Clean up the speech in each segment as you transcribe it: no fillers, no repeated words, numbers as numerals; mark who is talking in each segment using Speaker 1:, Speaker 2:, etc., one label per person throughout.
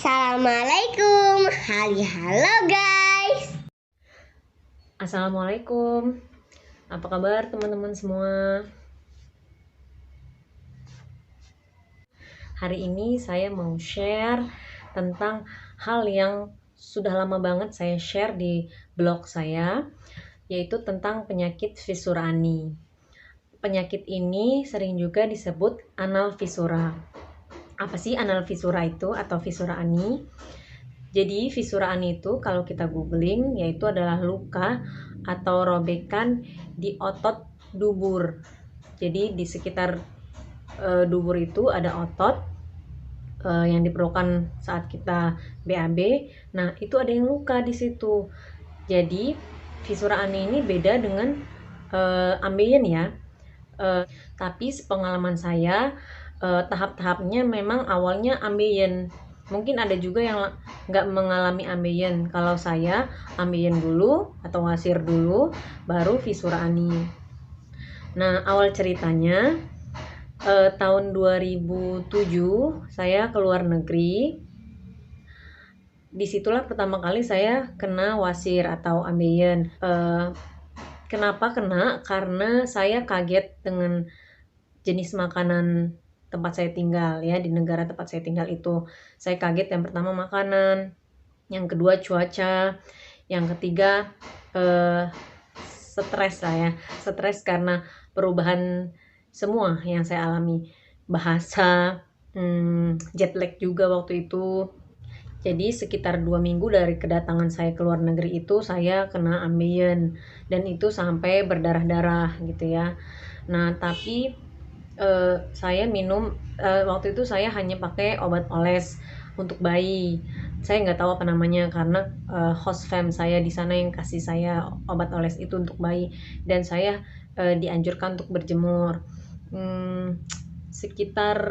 Speaker 1: Assalamualaikum. Halo guys.
Speaker 2: Assalamualaikum. Apa kabar teman-teman semua? Hari ini saya mau share tentang hal yang sudah lama banget saya share di blog saya, yaitu tentang penyakit fissura ani. Penyakit ini sering juga disebut anal fissura. Apa sih anal fissura itu atau fissura ani? Jadi fissura ani itu kalau kita googling yaitu adalah luka atau robekan di otot dubur. Jadi di sekitar dubur itu ada otot yang diperlukan saat kita BAB. Nah, itu ada yang luka di situ. Jadi fissura ani ini beda dengan ambeien ya. Tapi sepengalaman saya tahap-tahapnya memang awalnya ambeien. Mungkin ada juga yang nggak mengalami ambeien. Kalau saya ambeien dulu atau wasir dulu, baru fissura ani. Nah, awal ceritanya tahun 2007 saya ke luar negeri. Disitulah pertama kali saya kena wasir atau ambeien. Kenapa kena? Karena saya kaget dengan jenis makanan tempat saya tinggal ya, di negara tempat saya tinggal itu. Saya kaget yang pertama makanan, yang kedua cuaca, yang ketiga stres lah ya. Stres karena perubahan semua yang saya alami. Bahasa, jet lag juga waktu itu. Jadi sekitar 2 minggu dari kedatangan saya ke luar negeri itu saya kena ambeien, dan itu sampai berdarah-darah gitu ya. Nah, tapi saya minum waktu itu saya hanya pakai obat oles untuk bayi. Saya nggak tahu apa namanya karena host fam saya di sana yang kasih saya obat oles itu untuk bayi, dan saya dianjurkan untuk berjemur. Sekitar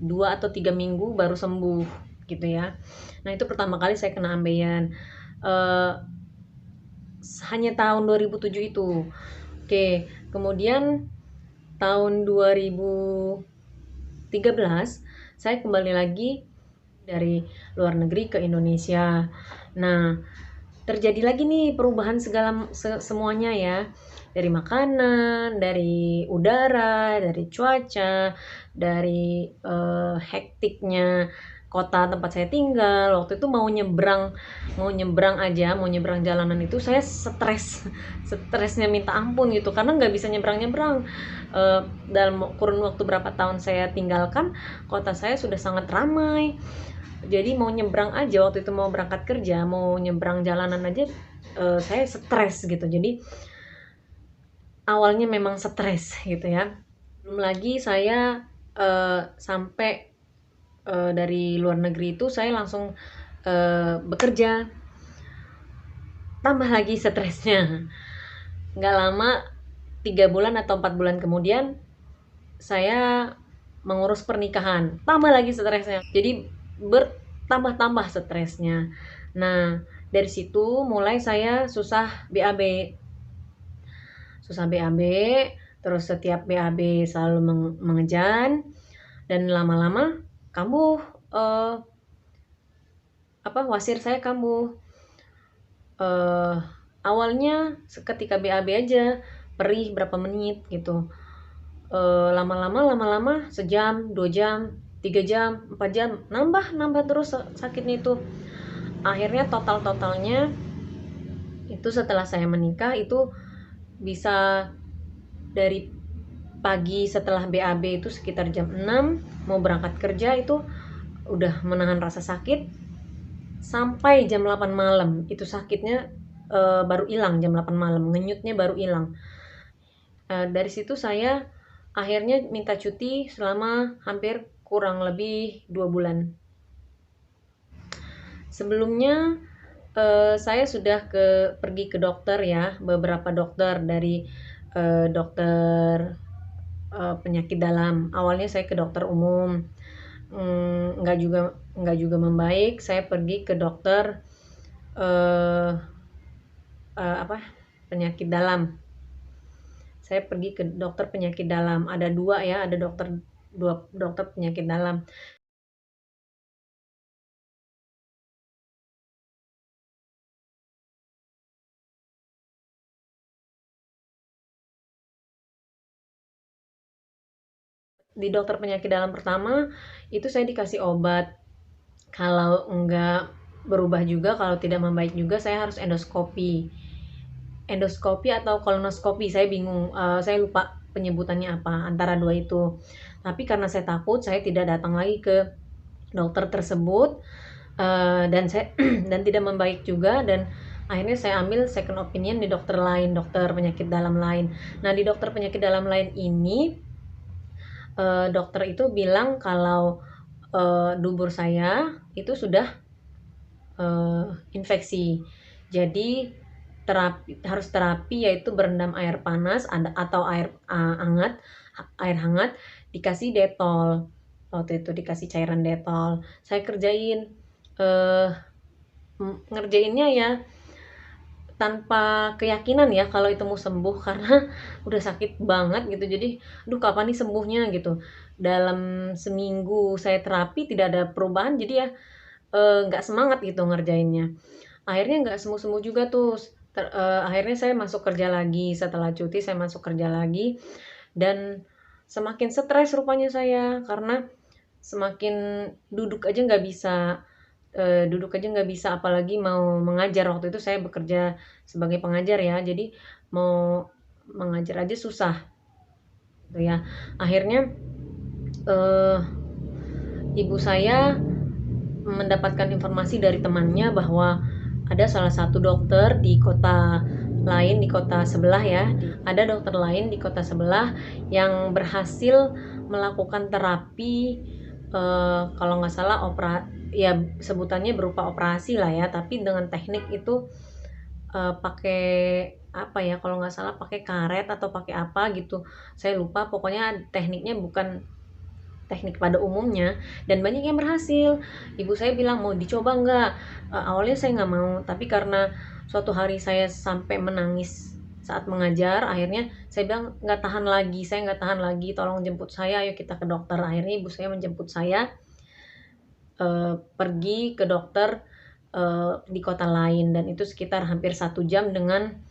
Speaker 2: 2 atau 3 minggu baru sembuh gitu ya. Nah, itu pertama kali saya kena ambeien. Hanya tahun 2007 itu. Oke, kemudian tahun 2013 saya kembali lagi dari luar negeri ke Indonesia. Nah, terjadi lagi nih perubahan segala semuanya ya. Dari makanan, dari udara, dari cuaca, dari hektiknya kota tempat saya tinggal. Waktu itu mau nyebrang jalanan itu saya stresnya minta ampun gitu, karena nggak bisa nyebrang. Dalam kurun waktu berapa tahun saya tinggalkan, kota saya sudah sangat ramai. Jadi mau nyebrang aja, waktu itu mau berangkat kerja, mau nyebrang jalanan aja saya stres gitu. Jadi awalnya memang stres gitu ya. Belum lagi saya sampai dari luar negeri itu saya langsung bekerja, tambah lagi stresnya. Nggak lama, 3 bulan atau 4 bulan kemudian saya mengurus pernikahan, tambah lagi stresnya. Jadi bertambah-tambah stresnya. Nah, dari situ mulai saya susah BAB. Terus setiap BAB selalu mengejan, dan lama-lama kambuh, wasir saya kambuh. Awalnya ketika BAB aja perih berapa menit gitu. Lama-lama sejam, 2 jam, 3 jam, 4 jam, nambah terus sakitnya itu. Akhirnya totalnya itu setelah saya menikah itu bisa dari pagi setelah BAB itu sekitar jam 6 mau berangkat kerja itu udah menahan rasa sakit sampai jam 8 malam. Itu sakitnya baru hilang jam 8 malam, ngenyutnya baru hilang. Dari situ saya akhirnya minta cuti selama hampir kurang lebih 2 bulan. Sebelumnya saya sudah pergi ke dokter ya, beberapa dokter, dari dokter penyakit dalam. Awalnya saya ke dokter umum, nggak juga membaik. Saya pergi ke dokter penyakit dalam. Saya pergi ke dokter penyakit dalam. Ada 2 ya, ada dua dokter penyakit dalam. di dokter penyakit dalam pertama itu saya dikasih obat. Kalau enggak berubah juga, kalau tidak membaik juga, saya harus endoskopi atau kolonoskopi, saya bingung, saya lupa penyebutannya apa, antara dua itu. Tapi karena saya takut, saya tidak datang lagi ke dokter tersebut, dan saya dan tidak membaik juga, dan akhirnya saya ambil second opinion di dokter lain, dokter penyakit dalam lain. Nah, di dokter penyakit dalam lain ini, dokter itu bilang kalau dubur saya itu sudah infeksi. Jadi harus terapi, yaitu berendam air panas atau air hangat, dikasih detol. Waktu itu dikasih cairan detol. Saya kerjain, ngerjainnya ya tanpa keyakinan ya kalau itu mau sembuh, karena udah sakit banget gitu. Jadi aduh, kapan nih sembuhnya gitu. Dalam seminggu saya terapi tidak ada perubahan, jadi ya nggak semangat gitu ngerjainnya. Akhirnya nggak sembuh-sembuh juga tuh. Akhirnya saya masuk kerja lagi, setelah cuti saya masuk kerja lagi, dan semakin stres rupanya saya, karena semakin duduk aja nggak bisa, apalagi mau mengajar. Waktu itu saya bekerja sebagai pengajar ya, jadi mau mengajar aja susah gitu ya. Akhirnya ibu saya mendapatkan informasi dari temannya bahwa ada salah satu dokter di kota lain, di kota sebelah ya, ada dokter lain di kota sebelah yang berhasil melakukan terapi, kalau nggak salah ya sebutannya berupa operasi lah ya, tapi dengan teknik itu pakai apa ya, kalau nggak salah pakai karet atau pakai apa gitu, saya lupa, pokoknya tekniknya bukan teknik pada umumnya, dan banyak yang berhasil. Ibu saya bilang, mau dicoba nggak? Awalnya saya nggak mau, tapi karena suatu hari saya sampai menangis saat mengajar, akhirnya saya bilang nggak tahan lagi, tolong jemput saya, ayo kita ke dokter. Akhirnya ibu saya menjemput saya, pergi ke dokter di kota lain, dan itu sekitar hampir 1 jam dengan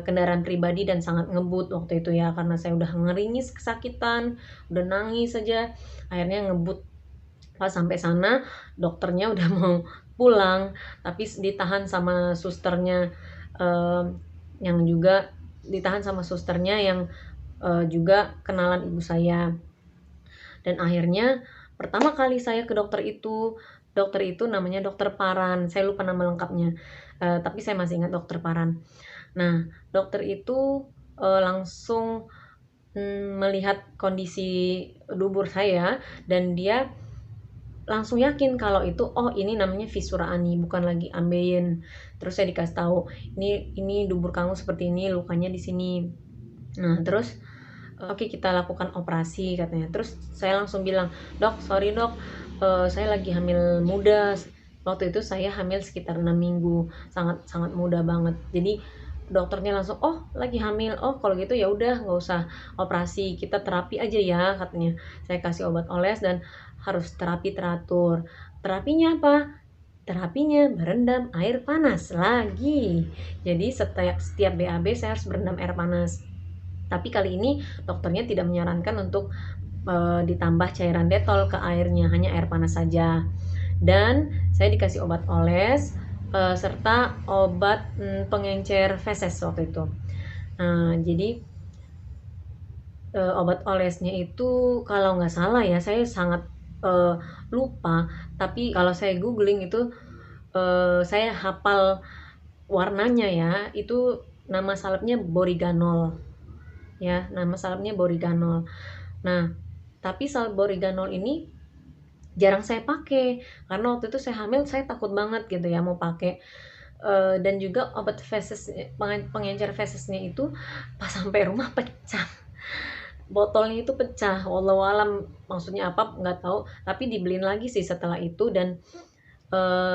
Speaker 2: kendaraan pribadi, dan sangat ngebut waktu itu ya, karena saya udah ngeringis kesakitan, udah nangis saja, akhirnya ngebut. Pas sampai sana dokternya udah mau pulang, tapi ditahan sama susternya, yang juga juga kenalan ibu saya. Dan akhirnya pertama kali saya ke dokter itu namanya dokter Paran, saya lupa nama lengkapnya, tapi saya masih ingat dokter Paran. Nah, dokter itu langsung melihat kondisi dubur saya, dan dia langsung yakin kalau itu, oh ini namanya fisura ani, bukan lagi ambeien. Terus saya dikasih tahu, ini dubur kamu seperti ini, lukanya di sini. Nah, terus oke, kita lakukan operasi katanya. Terus saya langsung bilang, dok, sorry dok, saya lagi hamil muda. Waktu itu saya hamil sekitar 6 minggu, sangat muda banget. Jadi dokternya langsung, oh lagi hamil, oh kalau gitu ya udah nggak usah operasi, kita terapi aja ya katanya. Saya kasih obat oles dan harus terapi teratur. Terapinya apa? Terapinya berendam air panas lagi. Jadi setiap BAB saya harus berendam air panas. Tapi kali ini dokternya tidak menyarankan untuk ditambah cairan detol ke airnya, hanya air panas saja. Dan saya dikasih obat oles, serta obat pengencer feses waktu itu. Jadi obat olesnya itu kalau nggak salah ya, saya sangat lupa, tapi kalau saya googling itu saya hafal warnanya ya, itu nama salepnya boriganol ya, Nah, tapi salep boriganol ini jarang saya pakai, karena waktu itu saya hamil, saya takut banget gitu ya mau pakai. Dan juga obat feses, pengencer fesesnya itu pas sampai rumah pecah, botolnya itu pecah, wallahualam maksudnya apa nggak tahu, tapi dibeliin lagi sih setelah itu. Dan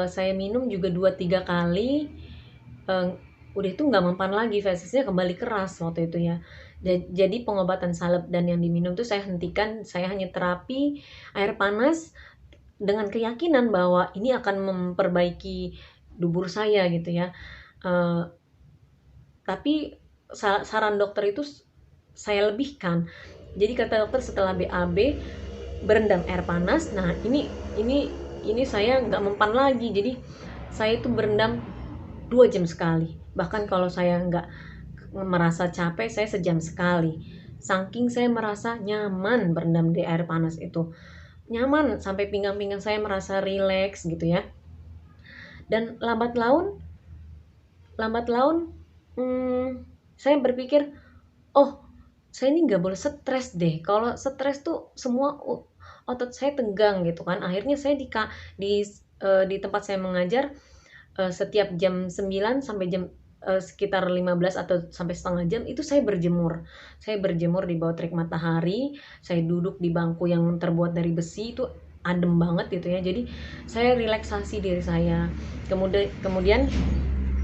Speaker 2: saya minum juga 2-3 kali, udah itu nggak mempan lagi, fesesnya kembali keras waktu itu ya. Jadi pengobatan salep dan yang diminum tuh saya hentikan, saya hanya terapi air panas dengan keyakinan bahwa ini akan memperbaiki dubur saya gitu ya. Tapi saran dokter itu saya lebihkan. Jadi kata dokter setelah BAB berendam air panas. Nah ini saya nggak mempan lagi, jadi saya itu berendam 2 jam sekali. Bahkan kalau saya nggak merasa capek, saya sejam sekali. Saking saya merasa nyaman berendam di air panas itu, nyaman sampai pinggang-pinggang saya merasa rileks gitu ya. Dan lambat laun saya berpikir, oh saya ini nggak boleh stres deh. Kalau stres tuh semua otot saya tegang gitu kan. Akhirnya saya di tempat saya mengajar, setiap jam 9 sampai sekitar 15 atau sampai setengah jam itu saya berjemur. Saya berjemur di bawah terik matahari, saya duduk di bangku yang terbuat dari besi, itu adem banget gitu ya. Jadi saya relaksasi diri saya. Kemudian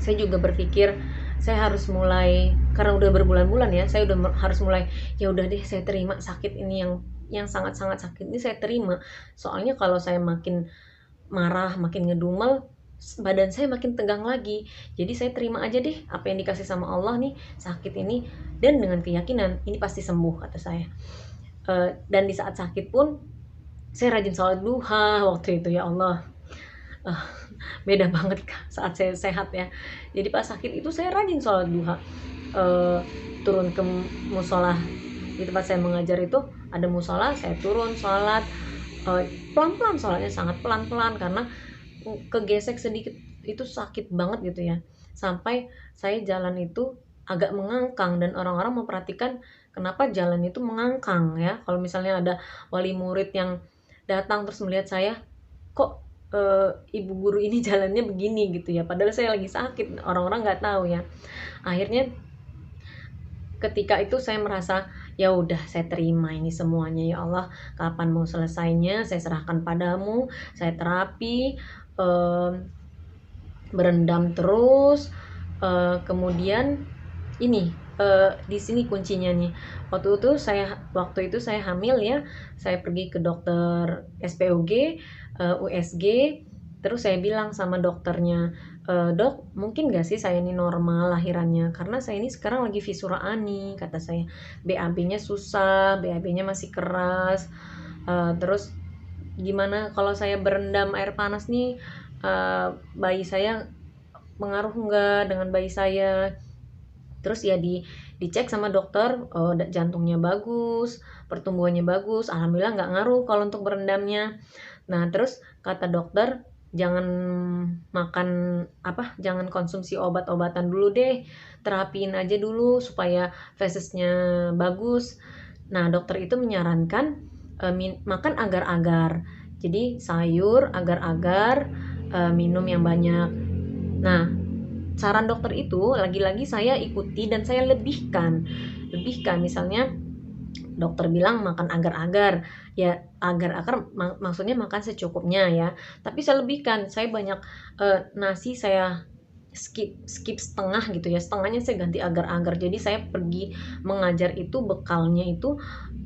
Speaker 2: saya juga berpikir saya harus mulai, karena udah berbulan-bulan ya, saya udah harus mulai, ya udah deh saya terima sakit ini, yang sangat-sangat sakit ini saya terima. Soalnya kalau saya makin marah, makin ngedumel, badan saya makin tegang lagi. Jadi saya terima aja deh apa yang dikasih sama Allah nih, sakit ini, dan dengan keyakinan ini pasti sembuh, kata saya. Dan di saat sakit pun saya rajin sholat duha waktu itu, ya Allah. Beda banget saat saya sehat ya. Jadi pas sakit itu saya rajin sholat duha, turun ke musola. Di tempat saya mengajar itu ada musola, saya turun sholat, pelan-pelan sholatnya, sangat pelan-pelan karena kegesek sedikit itu sakit banget gitu ya. Sampai saya jalan itu agak mengangkang, dan orang-orang memperhatikan kenapa jalan itu mengangkang ya. Kalau misalnya ada wali murid yang datang terus melihat saya, kok ibu guru ini jalannya begini gitu ya, padahal saya lagi sakit, orang-orang nggak tahu ya. Akhirnya ketika itu saya merasa, ya udah saya terima ini semuanya, ya Allah, kapan mau selesainya saya serahkan padamu. Saya terapi, berendam terus, kemudian ini, di sini kuncinya nih. Waktu itu saya hamil ya, saya pergi ke dokter SPOG, USG, terus saya bilang sama dokternya, dok, mungkin gak sih saya ini normal lahirannya, karena saya ini sekarang lagi visura ani, kata saya. BAB-nya susah, BAB-nya masih keras, terus gimana kalau saya berendam air panas nih, bayi saya mengaruh enggak dengan bayi saya. Terus ya dicek sama dokter, jantungnya bagus, pertumbuhannya bagus, alhamdulillah nggak ngaruh kalau untuk berendamnya. Nah terus kata dokter, jangan konsumsi obat-obatan dulu deh, terapiin aja dulu supaya fesesnya bagus. Nah dokter itu menyarankan makan agar-agar, jadi sayur agar-agar, minum yang banyak. Nah saran dokter itu lagi-lagi saya ikuti dan saya lebihkan. Misalnya dokter bilang makan agar-agar, ya agar-agar maksudnya makan secukupnya ya, tapi saya lebihkan. Saya banyak nasi saya skip setengah gitu ya, setengahnya saya ganti agar-agar. Jadi saya pergi mengajar itu bekalnya itu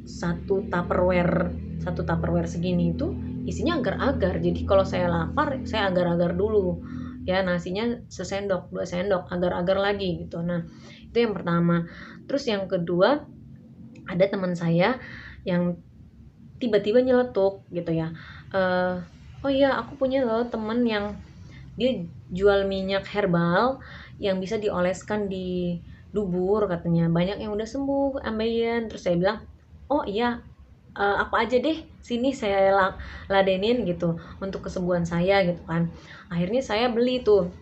Speaker 2: satu tupperware segini itu isinya agar-agar. Jadi kalau saya lapar saya agar-agar dulu ya, nasinya sesendok 2 sendok, agar-agar lagi gitu. Nah itu yang pertama. Terus yang kedua, ada teman saya yang tiba-tiba nyeletuk gitu ya, oh iya aku punya loh temen yang dia jual minyak herbal yang bisa dioleskan di dubur, katanya banyak yang udah sembuh ambeien. Terus saya bilang, oh iya, apa aja deh sini saya ladenin gitu untuk kesembuhan saya gitu kan. Akhirnya saya beli tuh,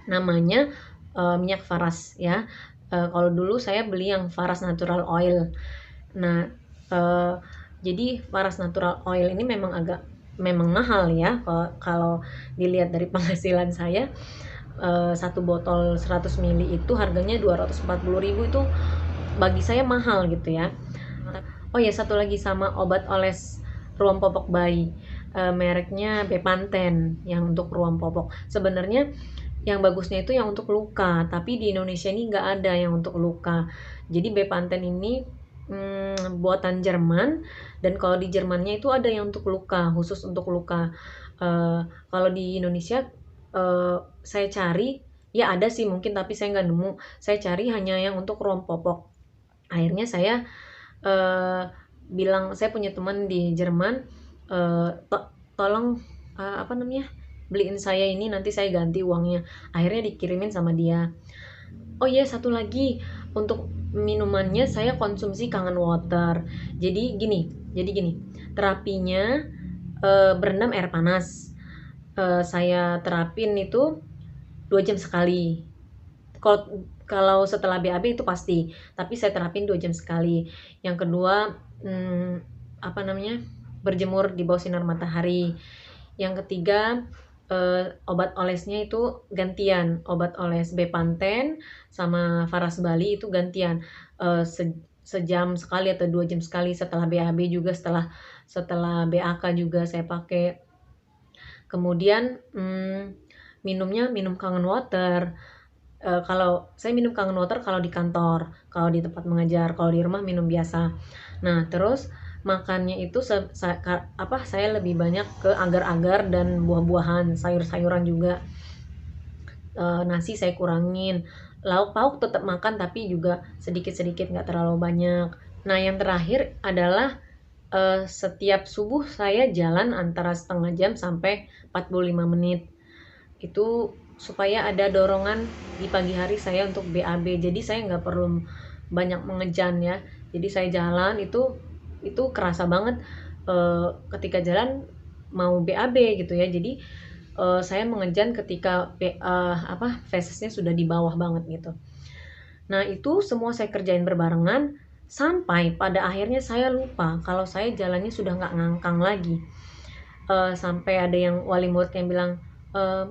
Speaker 2: namanya minyak Faras ya. Kalau dulu saya beli yang Faras Natural Oil. Nah jadi Faras Natural Oil ini memang mahal ya, kalau dilihat dari penghasilan saya. Satu botol 100 ml itu harganya 240.000, itu bagi saya mahal gitu ya. Oh ya, satu lagi sama obat oles ruam popok bayi, mereknya Bepanthen yang untuk ruam popok. Sebenarnya yang bagusnya itu yang untuk luka, tapi di Indonesia ini nggak ada yang untuk luka. Jadi Bepanthen ini buatan Jerman, dan kalau di Jermannya itu ada yang untuk luka, khusus untuk luka. Kalau di Indonesia saya cari, ya ada sih mungkin, tapi saya nggak nemu. Saya cari hanya yang untuk ruam popok. Akhirnya saya bilang, saya punya teman di Jerman, tolong beliin saya ini, nanti saya ganti uangnya. Akhirnya dikirimin sama dia. Oh iya, satu lagi, untuk minumannya saya konsumsi Kangen Water. Jadi gini, terapinya berendam air panas. Saya terapin itu 2 jam sekali. Kalau setelah BAB itu pasti, tapi saya terapin 2 jam sekali. Yang kedua, berjemur di bawah sinar matahari. Yang ketiga, obat olesnya itu gantian, obat oles Bepanthen sama Faras Bali itu gantian, sejam sekali atau 2 jam sekali. Setelah BAB juga, setelah BAK juga saya pakai. Kemudian minumnya minum Kangen Water. Kalau saya minum Kangen Water kalau di kantor, kalau di tempat mengajar. Kalau di rumah minum biasa. Nah, terus makannya itu saya lebih banyak ke agar-agar dan buah-buahan, sayur-sayuran juga. Nasi saya kurangin, lauk pauk tetap makan tapi juga sedikit-sedikit, nggak terlalu banyak. Nah, yang terakhir adalah setiap subuh saya jalan antara setengah jam sampai 45 menit. Itu supaya ada dorongan di pagi hari saya untuk BAB. Jadi saya nggak perlu banyak mengejan ya. Jadi saya jalan itu kerasa banget ketika jalan mau BAB gitu ya. Jadi saya mengejan ketika fesesnya sudah di bawah banget gitu. Nah, itu semua saya kerjain berbarengan sampai pada akhirnya saya lupa kalau saya jalannya sudah nggak ngangkang lagi. Sampai ada yang wali murid yang bilang,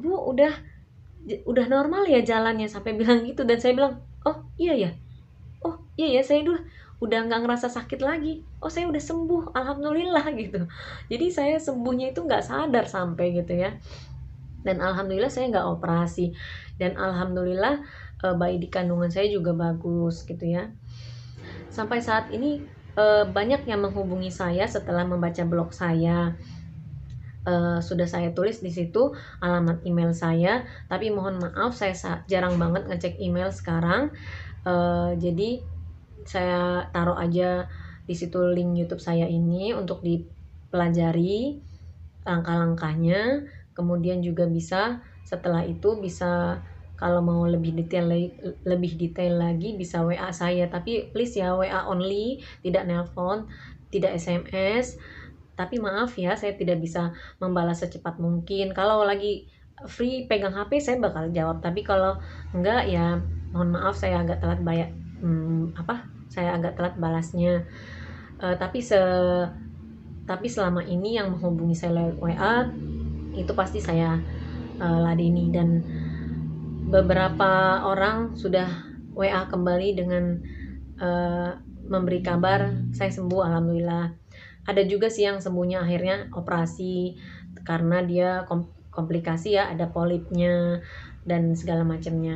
Speaker 2: Bu, udah normal ya jalannya, sampai bilang gitu. Dan saya bilang, oh iya ya, saya udah nggak ngerasa sakit lagi. Oh, saya udah sembuh, alhamdulillah gitu. Jadi saya sembuhnya itu nggak sadar sampai gitu ya. Dan alhamdulillah saya nggak operasi, dan alhamdulillah bayi di kandungan saya juga bagus gitu ya. Sampai saat ini banyak yang menghubungi saya setelah membaca blog saya. Sudah saya tulis di situ alamat email saya, tapi mohon maaf saya jarang banget ngecek email sekarang. Jadi saya taruh aja di situ link YouTube saya ini untuk dipelajari langkah-langkahnya. Kemudian juga setelah itu bisa, kalau mau lebih detail lagi bisa WA saya, tapi please ya WA only, tidak nelpon, tidak SMS. Tapi maaf ya, saya tidak bisa membalas secepat mungkin. Kalau lagi free pegang HP saya bakal jawab, tapi kalau enggak ya mohon maaf, saya agak telat balasnya. Tapi selama ini yang menghubungi saya lewat WA itu pasti saya ladeni, dan beberapa orang sudah WA kembali dengan memberi kabar saya sembuh, alhamdulillah. Ada juga sih yang sembuhnya akhirnya operasi karena dia komplikasi ya, ada polipnya dan segala macamnya.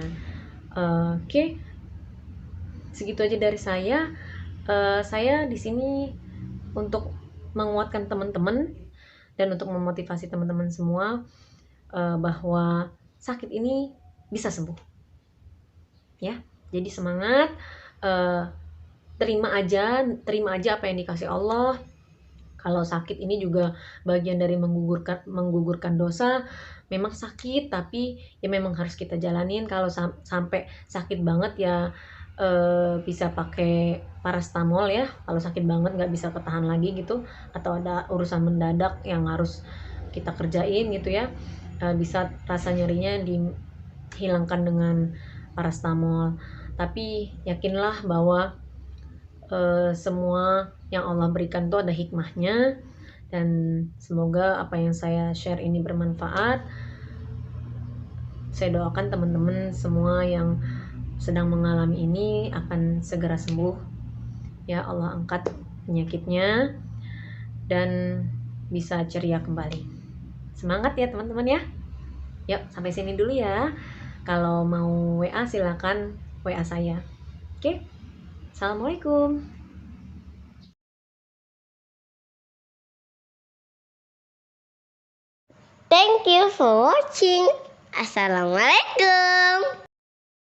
Speaker 2: Oke. Segitu aja dari saya. Saya di sini untuk menguatkan teman-teman dan untuk memotivasi teman-teman semua bahwa sakit ini bisa sembuh. Ya. Jadi semangat, terima aja apa yang dikasih Allah. Kalau sakit ini juga bagian dari menggugurkan dosa. Memang sakit, tapi ya memang harus kita jalanin. Kalau sampai sakit banget ya bisa pakai paracetamol ya. Kalau sakit banget nggak bisa ketahan lagi gitu, atau ada urusan mendadak yang harus kita kerjain gitu ya, bisa rasa nyerinya dihilangkan dengan paracetamol. Tapi yakinlah bahwa semua yang Allah berikan itu ada hikmahnya, dan semoga apa yang saya share ini bermanfaat. Saya doakan teman-teman semua yang sedang mengalami ini akan segera sembuh ya, Allah angkat penyakitnya dan bisa ceria kembali. Semangat ya teman-teman ya. Yuk, sampai sini dulu ya. Kalau mau WA silakan WA saya. Oke. Assalamualaikum.
Speaker 1: Thank you for watching. Assalamualaikum.